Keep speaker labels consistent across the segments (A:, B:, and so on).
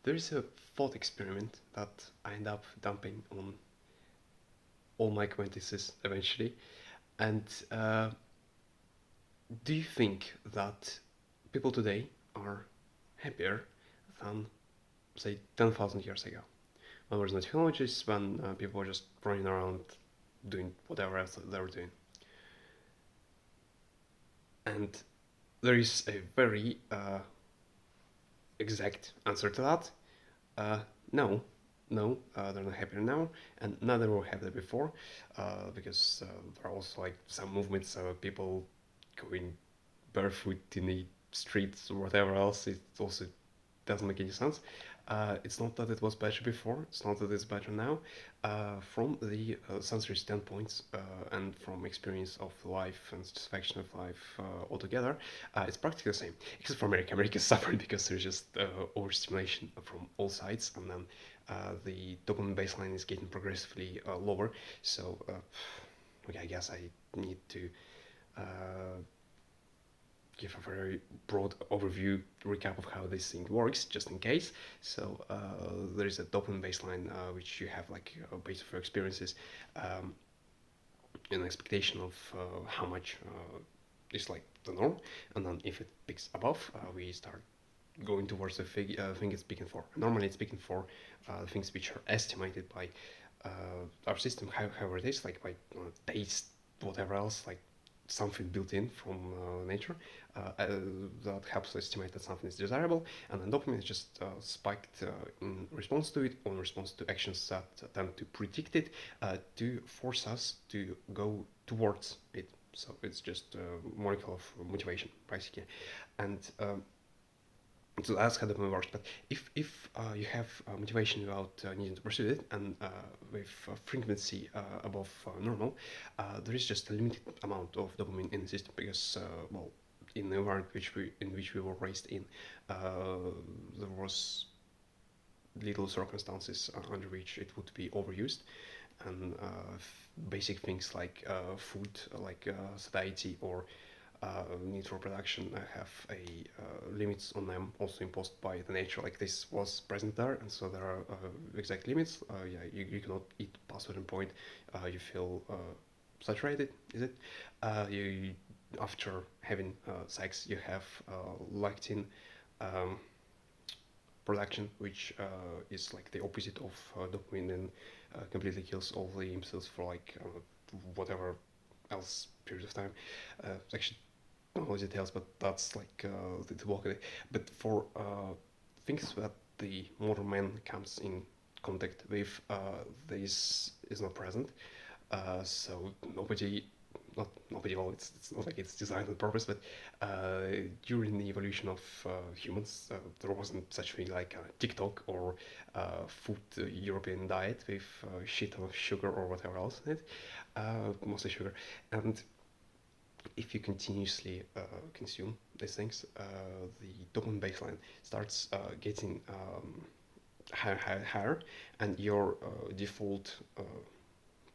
A: There's a thought experiment that I end up dumping on all my acquaintances eventually. And do you think that people today are happier than, say, 10,000 years ago? When there was no technologies, when people were just running around doing whatever else they were doing. And there is a very exact answer to that. Uh, no, no, they're not happier now, and neither were happy before, because there are also like some movements, people going barefoot in the streets or whatever else. It also doesn't make any sense. It's not that it was better before. It's not that it's better now. From the sensory standpoints and from experience of life and satisfaction of life altogether, it's practically the same. Except for America. America is suffering because there's just overstimulation from all sides, and then the dopamine baseline is getting progressively lower. So, okay, I guess I need to give a very broad overview recap of how this thing works, just in case. So there is a dopamine baseline, which you have like based on your experiences, um, an expectation of how much is like the norm, and then if it picks above, we start going towards the thing it's speaking for. Normally, it's speaking for things which are estimated by our system, however it is, like by taste, whatever else, like something built in from nature that helps us estimate that something is desirable, and then dopamine is just spiked in response to it, or in response to actions that attempt to predict it, to force us to go towards it. So it's just a molecule of motivation, basically. And so that's how dopamine works. But if you have motivation without needing to pursue it, and with frequency above normal, there is just a limited amount of dopamine in the system because, well, in the environment in which we were raised in, there was little circumstances under which it would be overused, and basic things like food, like satiety or need for production have a limits on them also imposed by the nature. Like this was present there, and so there are exact limits. Yeah, you cannot eat past a certain point. You feel saturated. Is it? You after having sex, you have lectin production, which is like the opposite of dopamine and completely kills all the impulses for like whatever else period of time. Actually, not all details, but that's like the bulk of it. But for things that the modern man comes in contact with, this is not present. So nobody, well, it's not like it's designed on purpose, but during the evolution of humans, there wasn't such thing like TikTok or food European diet with shit ton of sugar or whatever else in it, mostly sugar. And if you continuously consume these things, the dopamine baseline starts getting higher, and your default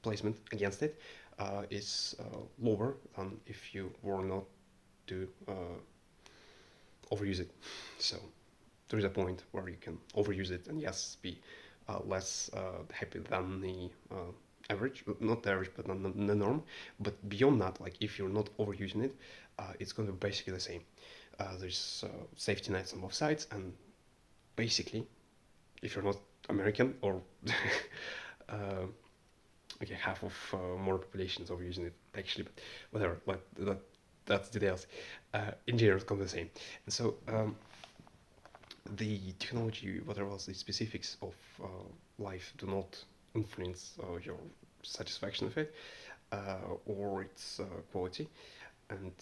A: placement against it is lower than if you were not to overuse it. So there is a point where you can overuse it and yes, be less happy than the average, not the average, but the norm. But beyond that, like if you're not overusing it, it's going to be basically the same. There's safety nets on both sides, and basically, if you're not American or uh, okay, half of more populations overusing it actually, but whatever, like that's details. In general, it's kind of the same. And so the technology, whatever else the specifics of life, do not influence your satisfaction of it or its quality, and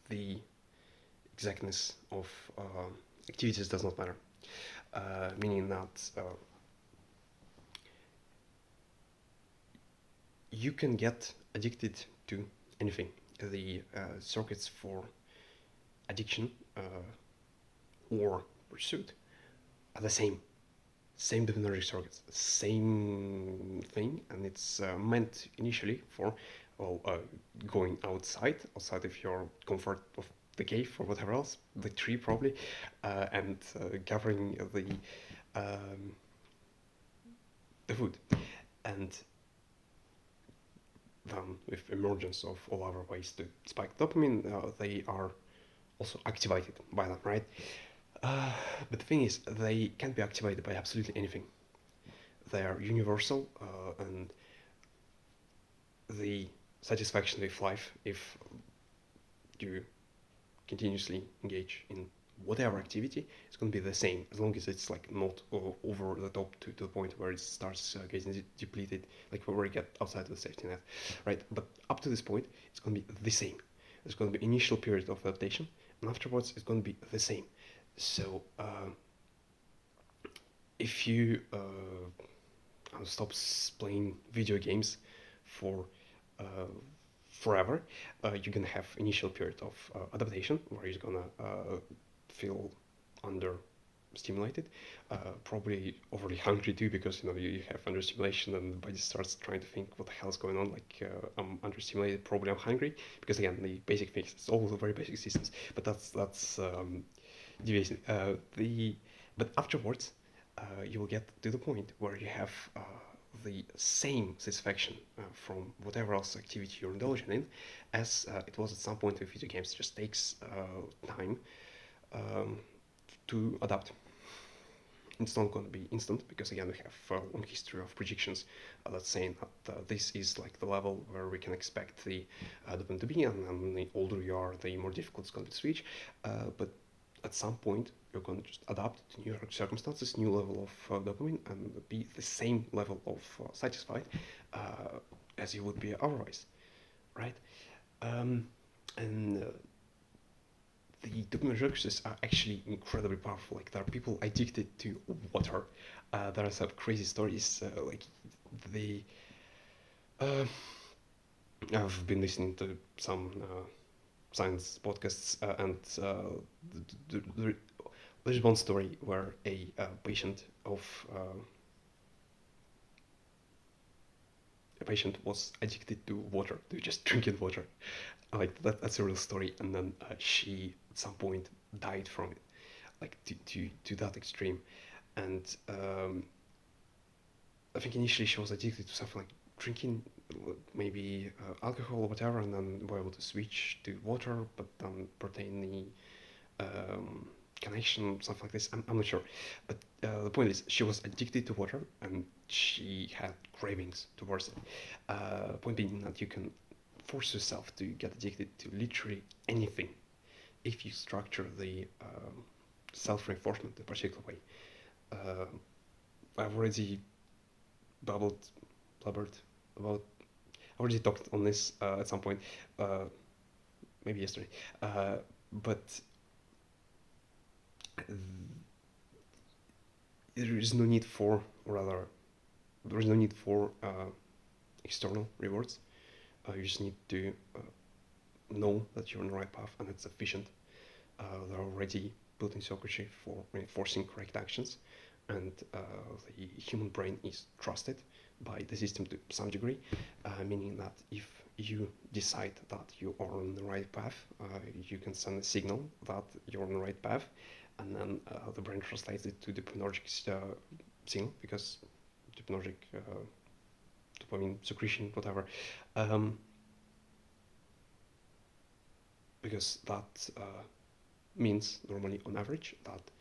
A: the exactness of activities does not matter. Meaning that you can get addicted to anything. The circuits for addiction or pursuit are the same dopaminergic circuits, same thing, and it's meant initially for well, going outside of your comfort of the cave or whatever else, the tree probably, and gathering um, the food. And then with emergence of all other ways to spike dopamine, they are also activated by them, right? Uh, but the thing is, they can be activated by absolutely anything. They are universal, and the satisfaction with life, if you continuously engage in whatever activity, it's going to be the same as long as it's like not over the top to the point where it starts getting depleted, like where we get outside of the safety net, right? But up to this point, it's going to be the same. There's going to be initial period of adaptation, and afterwards, it's going to be the same. So if you stop playing video games for uh, forever, you're gonna have initial period of adaptation where you're gonna feel under stimulated, probably overly hungry too, because you have understimulation and the body starts trying to think what the hell is going on. Like I'm understimulated, probably I'm hungry, because again the basic things, it's all the very basic systems. But that's deviation. The But afterwards, you will get to the point where you have the same satisfaction from whatever else activity you're indulging in as it was at some point with video games. It just takes time um, to adapt. It's not going to be instant because again we have a long history of predictions that's saying that this is like the level where we can expect the dopamine to be, and the older you are, the more difficult it's going to be to switch. But at some point you're going to just adapt to new circumstances, new level of dopamine, and be the same level of satisfied as you would be otherwise, right? Um, and the dopamine rushes are actually incredibly powerful. Like there are people addicted to water. There are some crazy stories. Like the I've been listening to some science podcasts, and there's one story where a patient of a patient was addicted to water, to just drinking water. Like that's a real story, and then she at some point died from it, like to that extreme. And I think initially she was addicted to something like drinking, maybe alcohol or whatever, and then were able to switch to water, but then retain the connection, something like this. I'm not sure, but the point is, she was addicted to water, and she had cravings towards it. Point being that you can force yourself to get addicted to literally anything if you structure the self-reinforcement in a particular way. Uh, I've already babbled, blubbered about. I already talked on this at some point, uh, maybe yesterday, but there is no need for, or rather, there is no need for external rewards. You just need to know that you're on the right path, and it's efficient. There are already built-in circuitry for reinforcing correct actions, and the human brain is trusted by the system to some degree, meaning that if you decide that you are on the right path, you can send a signal that you're on the right path, and then the brain translates it to dopaminergic signal, because dopaminergic dopamine secretion, whatever, um, because that means normally on average that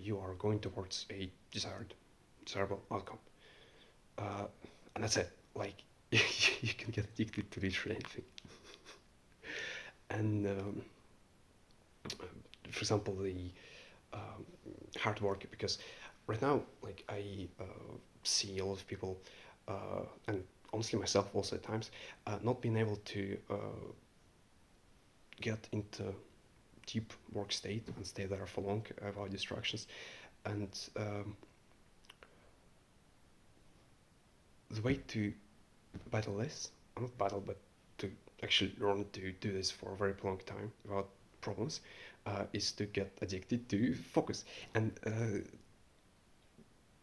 A: you are going towards a desirable outcome, uh, and that's it. Like you can get addicted to literally anything. And for example, the um, hard work, because right now, like I see a lot of people, and honestly myself also at times, not being able to get into deep work state and stay there for long without distractions. And the way to battle this, not battle, but to actually learn to do this for a very long time without problems, is to get addicted to focus. And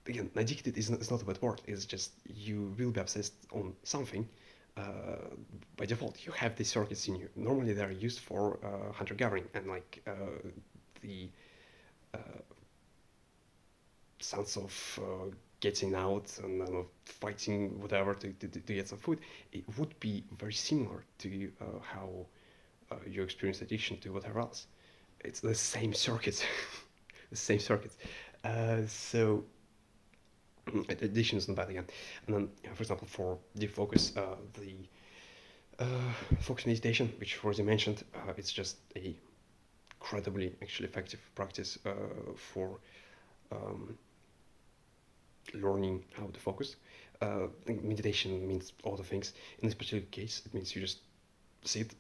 A: again, addicted is not a bad word. It's just you will be obsessed on something uh, by default you have these circuits in you. Normally they are used for hunter-gathering, and like the sense of getting out and fighting whatever to get some food, it would be very similar to how you experience addiction to whatever else. It's the same circuits, the same circuits. So addiction is not bad again. And then, for example, for deep focus, the focus meditation, which already mentioned, it's just a incredibly actually effective practice for um, learning how to focus. I think meditation means all the things. In this particular case, it means you just sit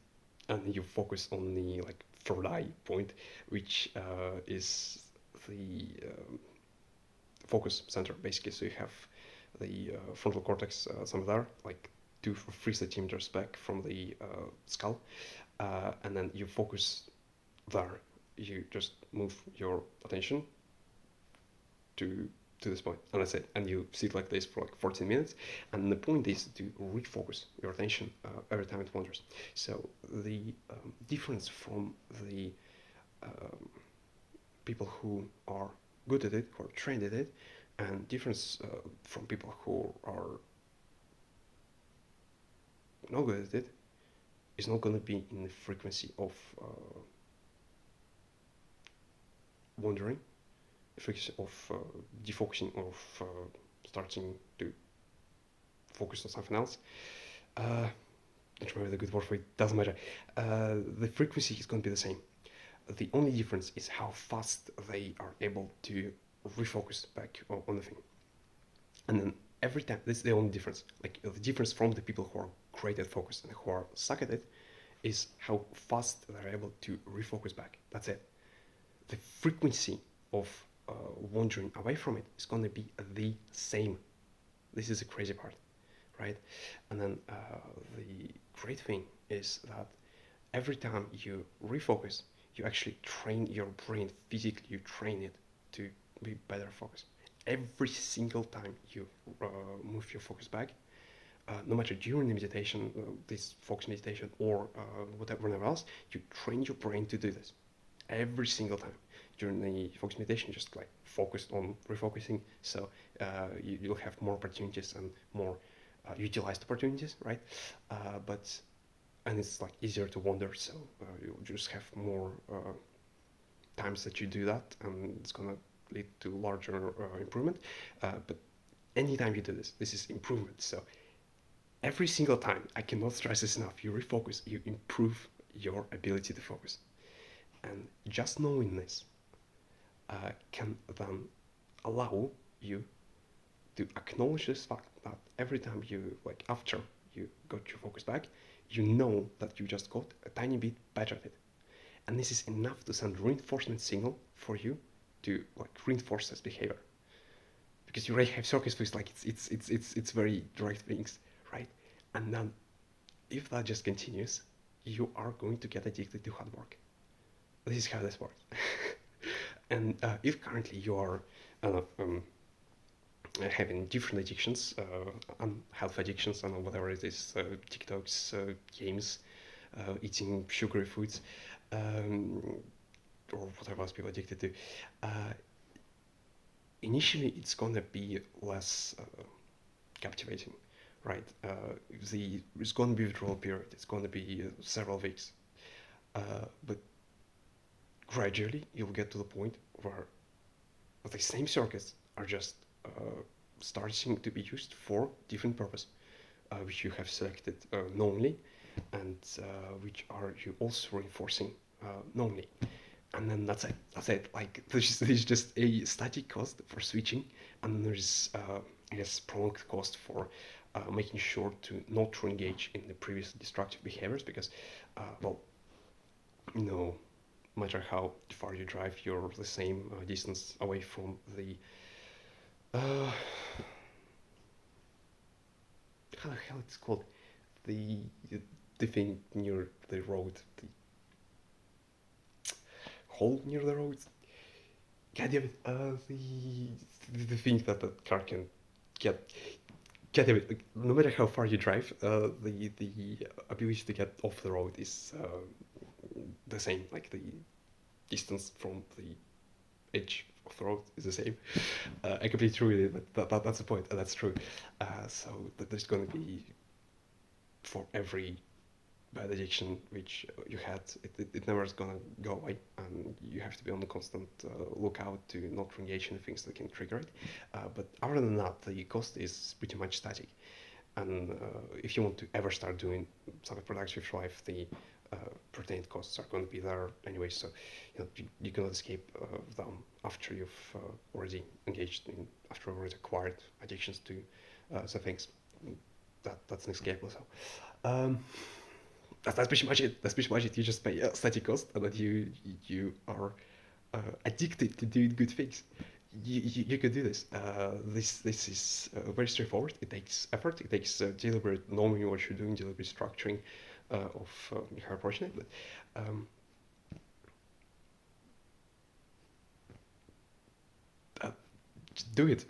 A: and you focus on the like third eye point, which is the focus center basically. So you have the frontal cortex somewhere there, like 2 or 3 centimeters back from the skull, and then you focus there. You just move your attention to this point, and that's it. And you sit like this for like 14 minutes, and the point is to refocus your attention every time it wanders. So the difference from the um, people who are good at it, who are trained at it, and difference from people who are not good at it is not going to be in the frequency of wandering, the frequency of defocusing, of starting to focus on something else. Don't remember the good word for it, doesn't matter. The frequency is going to be the same. The only difference is how fast they are able to refocus back on the thing. And then every time, this is the only difference. Like the difference from the people who are great at focus and who are suck at it is how fast they're able to refocus back. That's it. The frequency of wandering away from it is going to be the same. This is the crazy part, right? And then the great thing is that every time you refocus, you actually train your brain physically. You train it to be better focused. Every single time you move your focus back, no matter during the meditation, this focus meditation, or whatever else, you train your brain to do this every single time during the focus meditation. Just like focused on refocusing, so you'll have more opportunities and more utilized opportunities, right? But and it's like easier to wander, so you just have more times that you do that, and it's gonna lead to larger improvement. But anytime you do this, this is improvement. So every single time, I cannot stress this enough, you refocus, you improve your ability to focus. And just knowing this can then allow you to acknowledge this fact that every time you, like after you got your focus back, you know that you just got a tiny bit better at it. And this is enough to send reinforcement signal for you to like reinforce this behavior. Because you already have circuits with like it's very direct things, right? And then if that just continues, you are going to get addicted to hard work. This is how this works. And if currently you are having different addictions, unhealthy addictions, and whatever it is, TikToks, games, eating sugary foods, um, or whatever else people are addicted to, initially it's gonna be less captivating, right? It's gonna be a withdrawal period. It's gonna be several weeks, but gradually you'll get to the point where the same circuits are just starting to be used for different purpose, which you have selected knowingly, and which are you also reinforcing knowingly. And then that's it. That's it. Like there's just a static cost for switching, and there's I guess prolonged cost for making sure to not re-engage in the previous destructive behaviors, because well, no matter how far you drive, you're the same distance away from the uh, how the hell it's called, the the thing near the road, the hole near the road. God damn it, the thing that the car can get. get it. Like, no matter how far you drive, the ability to get off the road is the same. Like the distance from the edge of the road is the same. I completely true with it, but that's the point. That's true. So there's going to be for every bad addiction which you had, it never is gonna go away, and you have to be on the constant lookout to not engage in things that can trigger it. But other than that, the cost is pretty much static. And if you want to ever start doing something productive with life, the pertained costs are going to be there anyway. So you cannot escape them after you've already engaged in, after you've already acquired addictions to some things. That's inescapable. So. Um, that's pretty much it. That's pretty much it. You just pay a static cost, and then you are addicted to doing good things. You can do this. This is very straightforward. It takes effort. It takes deliberate knowing what you're doing, deliberate structuring of how approaching it. But uh, just do it.